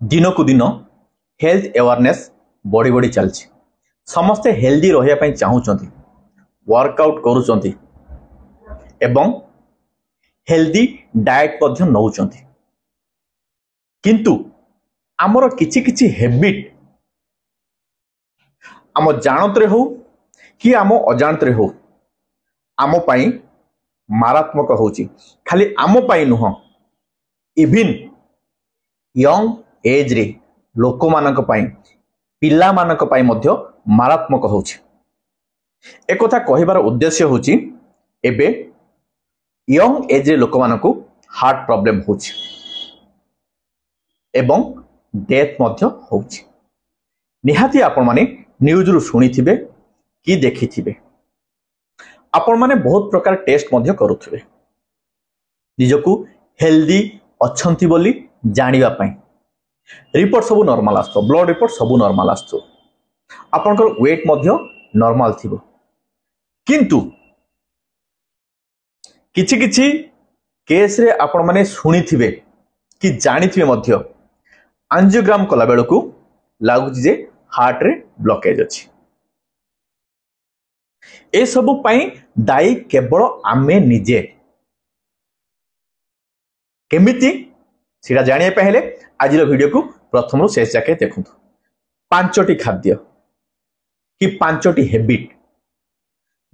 दिन को दिन हेल्थ अवेयरनेस बढ़ी बढ़ी चलछि। समस्ते हेल्दी रहिया पई चाहूचंती, वर्कआउट करूचंती एवं हेल्दी डाइट मध्य नौचंती। किंतु आमर किछि किछि हैबिट आम जानत रे हो कि आम अजानत रे हो आम पाई मारात्मक होची। खाली आम पाई नुह, इविन यंग एज रे लोक मानक पाई, पिला मानक पाई मध्य मारात्मक होची। एक कथा कहिबार उद्देश्य होची एबे यंग एज रे लोक मानकु हार्ट प्रॉब्लम होची एवं डेथ मध्य होची। निहाती आपण माने न्यूज रु सुनी थिबे कि देखि थिबे। आपण माने बहुत प्रकार टेस्ट मध्य करूथिबे निजकु हेल्दी अछंती बोली जानिबा पई। रिपोर्ट सब नॉर्मल आस्तो, ब्लड रिपोर्ट सब नॉर्मल आस्तो, आपनकर वेट मध्य नॉर्मल थिबो। किंतु किछि किछि केस रे आपण माने सुनी थिबे कि जानि थिबे मध्य एंजियोग्राम कला बेलकु लागुची जे हार्ट रे ब्लॉकेज अछि। ए सब पाई दायी केवल आमे निजे। केमिति सिरा जानिए पहले आज वीडियो को प्रथम रु शेष जाके देखंतु। पांचटी खाद्य कि पांचटी हैबिट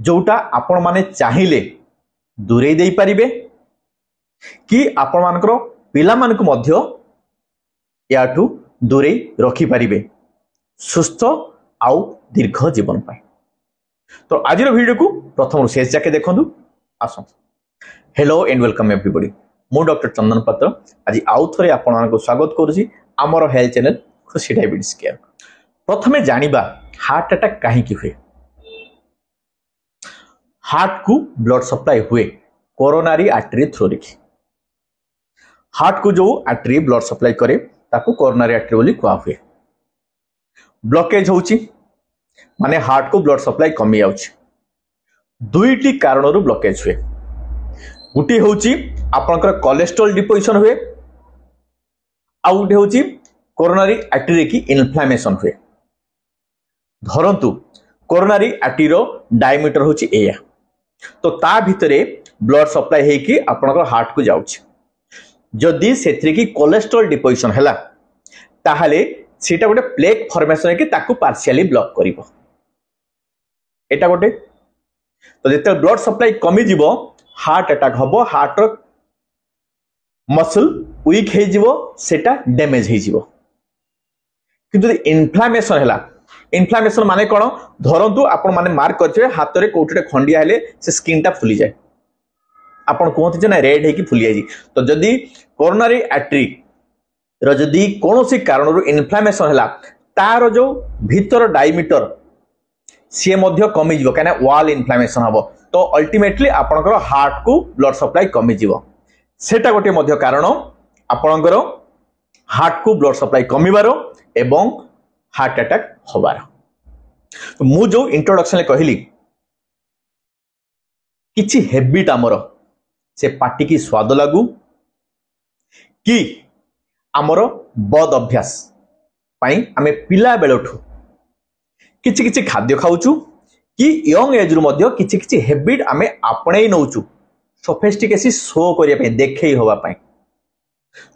जोटा आपण माने चाहिए दूरे देई परिबे कि आपण मानकर पिला मानक मध्य याठू दूरे रखी परिबे सुस्थ आउ दीर्घ जीवन पाए। तो आज वीडियो को प्रथम शेष जाके देखंतु। आसो हेलो एंड वेलकम एवरीबॉडी। मु डॉक्टर चंदन पात्र आज आउ थरे आपण मानक स्वागत करूची हमर हेल्थ चैनल खुशी डायबिटीज केयर। प्रथमे जानिबा हार्ट अटैक काहे की हुए। हार्ट को ब्लड सप्लाई हुए कोरोनरी आर्टरी थ्रू देखि। हार्ट को जो आर्टरी ब्लड सप्लाई करे ताको कोरोनरी आर्टरी बोली कुआ हुए। ब्लॉकेज होची माने हार्ट को ब्लड सप्लाई कमी जाउची। दुईटी कारणरू ब्लॉकेज हुए। गुटी होची आपनकर कोलेस्ट्रॉल डिपोजिशन हुए, आ गुटी होची कोरोनरी आर्टरी की इन्फ्लेमेशन हुए। धरंतु कोरोनरी आर्टरी रो डायमीटर होची एया, तो ता भितरे ब्लड सप्लाई हे कि आपनकर हार्ट को जाउची। जदि सेथरि की कोलेस्ट्रॉल डिपोजिशन हैला ताहाले सेटा गोटे प्लेक फॉर्मेशन है कि ताकू पार्शियली ब्लॉक करिवो। एटा गोटे तो जेते ब्लड सप्लाई कमी जीवो हार्ट अटैक हबो, हार्ट रो मसल वीक हे जीवो, सेटा डैमेज हे जीवो। किंतु इन्फ्लेमेशन हैला, इन्फ्लेमेशन माने कोन, धरंतु आपण माने मार्क करथिबे हाथ रे कोठे खंडिया हेले से स्किन टा फुली जाय, आपण कोहति जे ना रेड हे कि फुली जाय। तो जदी कोरोनरी आर्टरी रो जदी कोनोसी कारणरू इन्फ्लेमेशन हैला तार जो भीतर डायमीटर सी मध्य कमी जीवो, काना वॉल इन्फ्लेमेशन हबो। तो अल्टीमेटली आपनकर हार्ट को ब्लड सप्लाई कमी जीवो। सेटा गोटे मध्य कारण आपनकर हार्ट को ब्लड सप्लाई कमीबारो एवं हार्ट अटैक होबार। तो मु जो इंट्रोडक्शन ले कहली किछि हैबिट हमर से पार्टी की स्वाद लागू कि आमर बद अभ्यास पाई आमे पिला बेलठू किछि किछि खाद्य खाउचु कि यंग एज रु मध्य किछि किछि हैबिट आमे आपणै नउचु सोफिस्टिकेसी शो करिया पे देखै होबा पाई,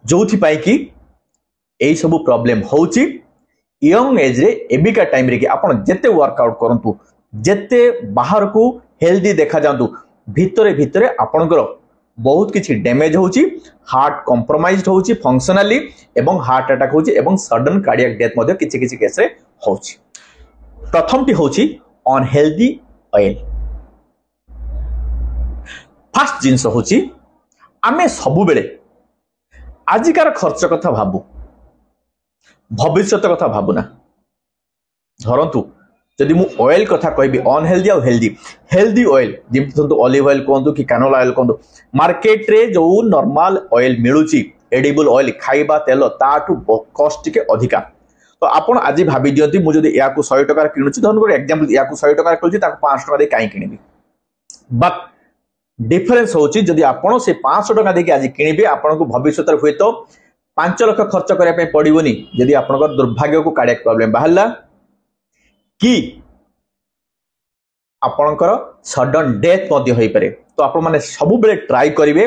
जोथि पाई कि एई सब प्रॉब्लम होउची। यंग एज रे एबिका टाइम रे कि आपण जेते वर्कआउट करंतु, जेते बाहर को हेल्दी देखा जांतु, भितरे भितरे आपणकर बहुत किछि डैमेज होउची, हार्ट कॉम्प्रोमाइज्ड होउची फंक्शनली एवं हार्ट अटैक होउची एवं सडन कार्डियक डेथ मध्य किछि किछि केस रे होउची। प्रथमटी होउची अनहेल्दी ऑयल। फर्स्ट जिंस होउची आमे सबु बेले आजिकार खर्च कथा भाबु, भविष्यत कथा भाबुना। धरंतु जदि मु ऑयल कथा कहबी अनहेल्दी और हेल्दी, हेल्दी ऑयल जेमि ऑलिव ऑयल कहंतु कि कैनोला ऑयल कहंतु, मार्केट रे जो नॉर्मल ऑयल मिलुची एडिबल ऑयल खाइबा तेल ताठू कॉस्ट टिके अधिका। तो आपण आज भाबी दियंती मु जदि या को 100 टका किनुची, धरन फॉर एग्जांपल या को 100 टका किनुची ताको 500 टका दे काई किनिबी। बट डिफरेंस होची जदि आपण से 500 टका देके आज किनिबे आपण को भविष्यत रे हुए तो 5 लाख खर्च करने पड़ोनी जदि आपंकर दुर्भाग्य को कार्डियक प्रॉब्लम बाहरला कि आपणकर सडन डेथ हो पारे। तो आपण माने सब बेले ट्राई करिवे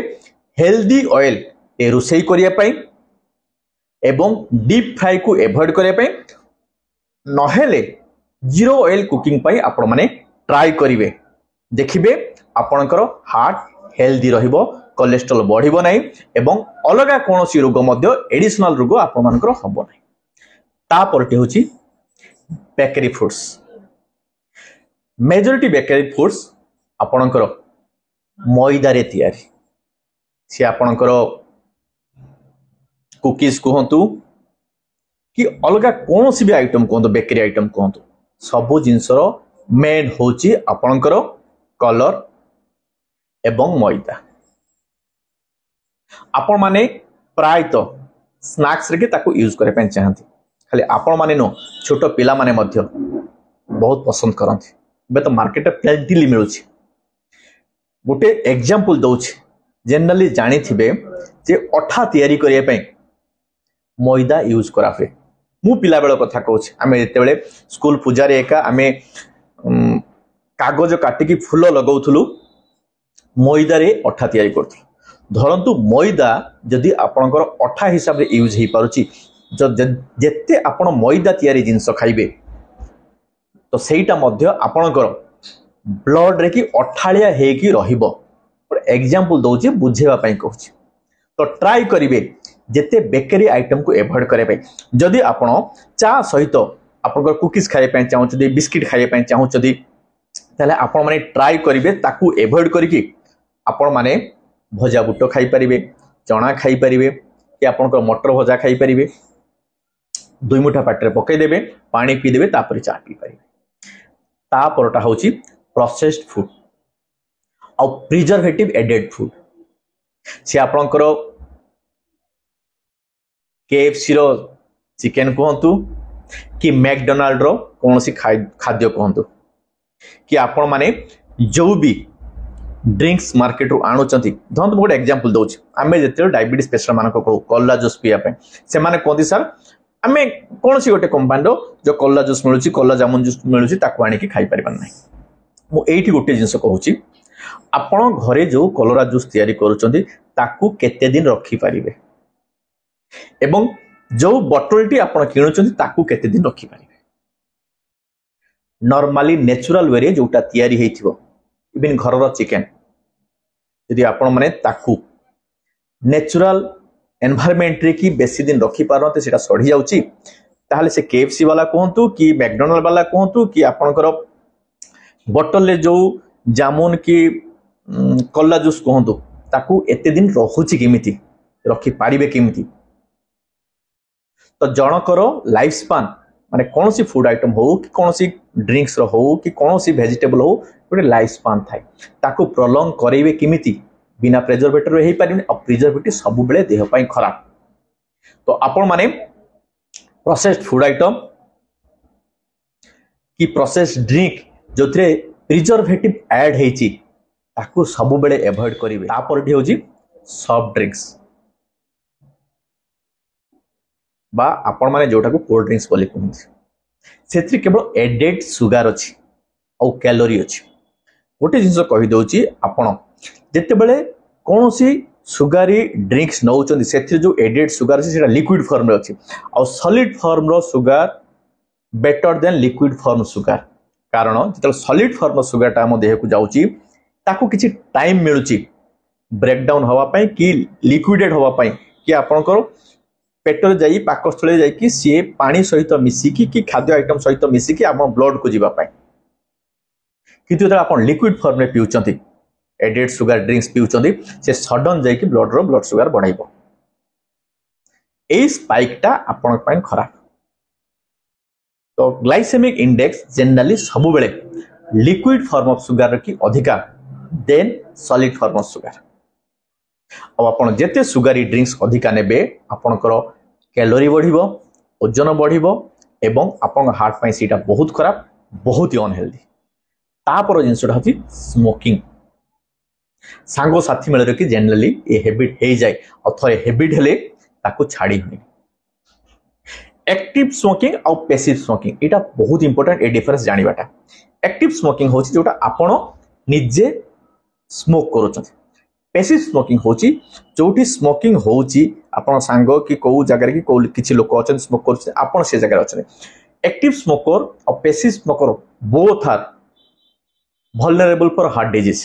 हेल्दी ऑयल ए रोसई करिया पई एवं डीप फ्राई को एवॉइड करिया पई नहेले जीरो ऑयल कुकिंग पई आपण माने ट्राई करिवे। देखिबे आपणकर हार्ट हेल्दी रहिबो, कोलेस्ट्रॉल बढ़िबो नाही एवं अलगा कोनोसी रोग मध्य एडिशनल रोग आपण मानकर हबो नाही। ता परटे होची bakery foods. Majority bakery foods आपणकर मैदा रे तैयारी, से आपणकर कुकीज कहतु कि अलगा कौन सी भी आइटम कहतु बेकरी आइटम कहतु सबु जिनसर मेन होची आपणकर कलर एवं मैदा। आपण माने प्राय तो स्नैक्स रे के ताको यूज करे पे चाहती, खाली आपण माने नो छोट पिला माने मध्य बहुत पसंद करंती। बे तो मार्केट रे प्लेंटिली मिलुची। गोटे एग्जांपल दउछि, जनरली जानि थिबे जे अठा तयारी करिया पे मैदा यूज करा हुए। मु पिला बेल कथा कहूँ, आम जिते स्कूल पूजा एका आम कागज काटिकी फूल लगाऊलु मैदा रे अठा तैयारी करूँ। धरतु मैदा जदि आपणकर अठा हिसाब रे यूज हो पारुची, जेते आपण मैदा तैयारी जिनस खाइबे तो सेटा मध्य आपणकर ब्लड रे कि अठालिया हेकी रहिबो। एग्जांपल दउची बुझेवा पई कहूँ। तो ट्राई करिवे जेते बेकरी आइटम को एवॉइड करे। जदि आपण चा सहित आपन कुकीज खाए पे चाहूछदी, बिस्किट खाए पे चाहूछदी, ताले आपण माने ट्राई करिवे ताकू एवॉइड करिकि आपण माने भजा बुट खाई परिवे, चना खाई परिवे कि आपण मटर भजा खाई परिवे। 2 मुठा पाटरे पकई देबे, पानी पी देबे, तापर चा पी परिवे। ता परटा होची प्रोसेस्ड फूड और प्रिजर्वेटिव एडेड फूड। से आपणकर KFC रो चिकेन कहतु कि मैकडोनाल्ड रो कौन सी खाद्य कहतु कि आपण माने जो भी ड्रिंक्स मार्केट रू आणुचंती। धरतु गोटे एग्जांपल दउछि, आमे जेते डायबिटीज पेशेंट मानक कहू कल्ला जूस पिया पे, से माने कहती सर आमे कौन सी गोटे कंपनी रो जो कल्ला जूस मिलुची, कल्ला जामुन जूस मिलुची, ताको आनी कि खाई परिबन नाही। मु एठी गोटे जिंस कहूची, आपण घरे जो कलरा जूस तैयारी करूचंती ताकू केते दिन रखी परिबे एवं जो बटलटी आपण किणुचंती ताकू केते दिन रखी परिबे। नॉर्मली नेचुरल वे रे जोटा तैयारी हेइथिबो, इवन घरर चिकेन यदि आपण माने ताकू नेचुरल एनवायरनमेंट रे कि बेसी दिन रखी पारनते सेटा सड़ी जाउची, ताहले से KFC वाला कहतु कि मैकडोनाल्ड वाला कहतु कि आपणकर बटल ले जो जामुन की कल्ला जूस कहतु ताकू एते दिन रहुची केमिति, रखी पारिबे केमिति। तो जनकर लाइफ स्पान माने कौन सी फूड आइटम हो कि कौन सी ड्रिंक्स रो हो कि कौन सी वेजिटेबल हो, गोटे लाइफ स्पान थाए। ताकू प्रोलॉन्ग करेबे केमिति बिना प्रिजर्वेटिव रे हेई पारिबे, और प्रिजर्वेटिव सब बेले देह पई खराब। तो आपण माने प्रोसेस्ड फूड आइटम कि प्रोसेस्ड ड्रिंक जोथरे प्रिजर्वेटिव ऐड हेची ताकू सब बेले एवॉइड करिवे। तापर होची सॉफ्ट ड्रिंक्स बा आपण माने जोटा को कोल्ड ड्रिंक्स बोली कहନ୍ତି, सेथि केवल एडेड सुगार अछि और कैलोरी अछि। गोटे जिंस कहि दउची, आपण जेते बेले कोनोसी सुगारी ड्रिंक्स नउचंदी सेथि जो एडेड सुगार अछि सेटा लिक्विड फॉर्म रे अछि, और सॉलिड फॉर्म रो sugar better than liquid form sugar. कारण जेते सॉलिड फॉर्म सुगार ता हम देह को जाउची ताकू किछि टाइम मिलुची ब्रेक डाउन हवा पई कि लिक्विडेड हवा पई कि आपनकर पेटर जाई पाकस्थळे जाई कि सी पानी सहित मिसिकी कि खाद्य आइटम सहित मिसिकी आपन ब्लड को जीवा पाई। किंतु जब आपन लिक्विड फॉर्म रे पिउचंती एडेड सुगार ड्रिंक्स पिउचंती, से सडन जाई कि ब्लड सुगार बढ़ाइबो। ए स्पाइक टा आपन पई खराब। तो ग्लाइसेमिक इंडेक्स जनरली सब बेले लिक्विड फॉर्म ऑफ सुगार की अधिका then solid form of sugar. अब आपण जेते सुगारी ड्रिंक्स अधिका नेबे आपनकर कैलोरी बढ़िबो, ओजन बढ़िबो एवं आपन हार्ट पई सीटा बहुत खराब, बहुत ही अनहेल्दी। तापर जिंसटा होची स्मोकिंग। सांगो साथी मेल रे कि जनरली ए हैबिट हे जाय, और थरे हैबिट हेले ताको छाड़ी हुए एक्टिव स्मोकिंग और पैसिव स्मोकिंग एटा बहुत इंपोर्टेंट ए डिफरेंस जानिबाटा एक्टिव स्मोकिंग होची जोटा आपण निजे स्मोक करूछन पैसिव स्मोकिंग होची जोटी स्मोकिंग होची आपण सांग कि को जगह कि को किछि लोक अछन स्मोक करूछ आपण से जगह अछन एक्टिव स्मोकर और passive smoker both are vulnerable for heart disease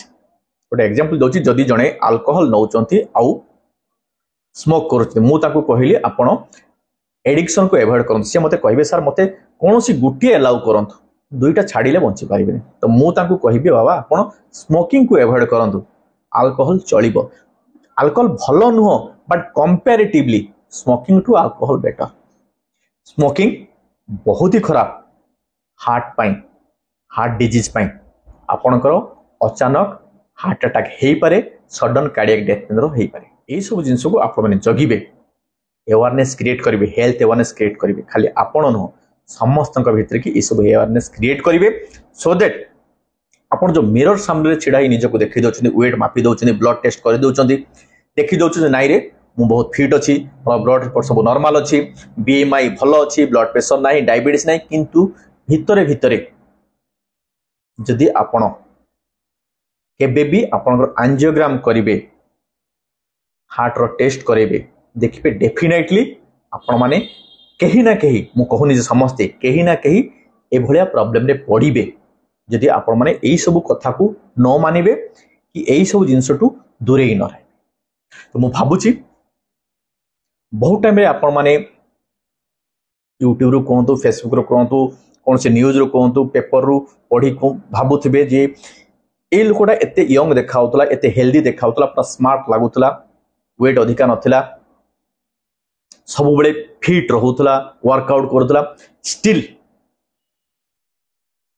गोटे एग्जांपल दोची जदी जणे अल्कोहल नौचंती आउ स्मोक करूछते मु ताको कहिली आपण एडिक्शन को एवॉइड करन से मते कहबे सर मते कोनोसी गुटी अलाउ करंतु दुईटा छाड़ीले बंची पारिबे तो मु ताको कहिबे बाबा आपण स्मोकिंग को एवॉइड करंतु अल्कोहल चलिबो अल्कोहल भलो नुह but comparatively smoking to alcohol better smoking बहुत ही खराब हार्ट डिजीज पाई आपणकर अचानक हार्ट अटैक हो पारे सडन कार्डियक डेथ हो पारे यही सब जिन को आपण जगिबे अवेयरनेस क्रिएट करेंगे हेल्थ अवेयरनेस क्रिएट करेंगे खाली आपण नुह समस्त भीतर कि सब अवेयरनेस क्रिएट करेंगे सो दैट आपण जो मिरर सामने छिड़ा निजक देखी दौरान वेट मापी दौरान ब्लड टेस्ट कर दौरान देखी दौरान नाई रे मु बहुत फिट अच्छी मोर ब्लड रिपोर्ट सब नॉर्मल अच्छी बीएमआई भल अच्छी ब्लड प्रेशर ना डायबिटीज ना किंतु भितरे भितरे जदि आपण केबे भी आपण एंजियोग्राम करेंगे हार्ट रो टेस्ट करेंगे देखिए डेफिनेटली आपण माने कहीं ना कहीं मु कहूनी समस्ते कहीं ना कहीं एभलिया प्रॉब्लम रे पड़िबे जदि आपण माने एई सब कथा को न मानिबे कि एई सब जिंस टू दूरे न रहे तो मु भाबुची बहुत टाइम रे आपण माने यूट्यूब रो कहंतु फेसबुक रो कहंतु कौन से न्यूज रो कहंतु पेपर रो पढ़ी को भाबुथिबे जे ए लोकटा एते यंग देखाउतला एते हेल्दी देखाउतला पूरा स्मार्ट लागुतला वेट अधिका नथिला सब बड़े फिट रहउतला वर्कआउट करतला स्टिल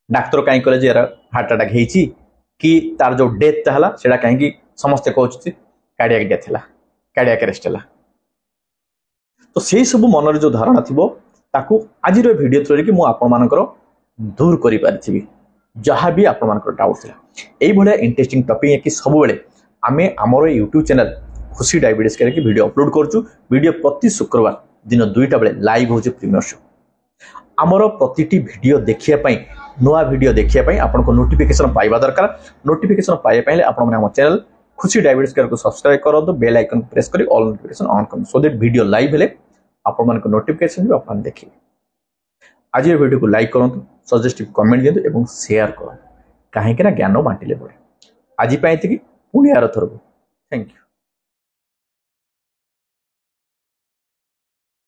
डाक्टर काई कहले जे हार्ट अटैक हेची कि तार जो डेथ हला सेडा काहे कि समस्त कहउछि कार्डियक डेथ हला कार्डियक अरेस्ट हला तो सेही सब मन रे जो धारणा थिबो ताकू आज रो वीडियो थ्रू कि मु आपण मानकर दूर करि पारिथिबी जहाँ भी आपण मानकर डाउट थिला एई भले इंटरेस्टिंग टॉपिक है कि सब बेले आमे हमर YouTube चैनल खुशी डायबिटीज करके वीडियो अपलोड करछु वीडियो प्रति शुक्रवार दिन 2टा बेले लाइव होचे प्रीमियर शो हमर प्रतिटी वीडियो देखिया पई नवा वीडियो देखिया पई आपन को नोटिफिकेशन पाइबा दरकार नोटिफिकेशन पाए पहले आपण माने हमर चैनल खुशी डायबिटीज करके सब्सक्राइब करंतु बेल आइकन प्रेस करी ऑल नोटिफिकेशन ऑन करन सो दैट वीडियो लाइव हेले आपण मान को नोटिफिकेशन भी अपन देखिए आज ये वीडियो को लाइक करंतु सजेस्टिव कमेंट दियंतु एवं शेयर करंतु काहे कि ना ज्ञान बांटिले पड़े आज पई एतिकी पुणी आर थरबो थैंक यू।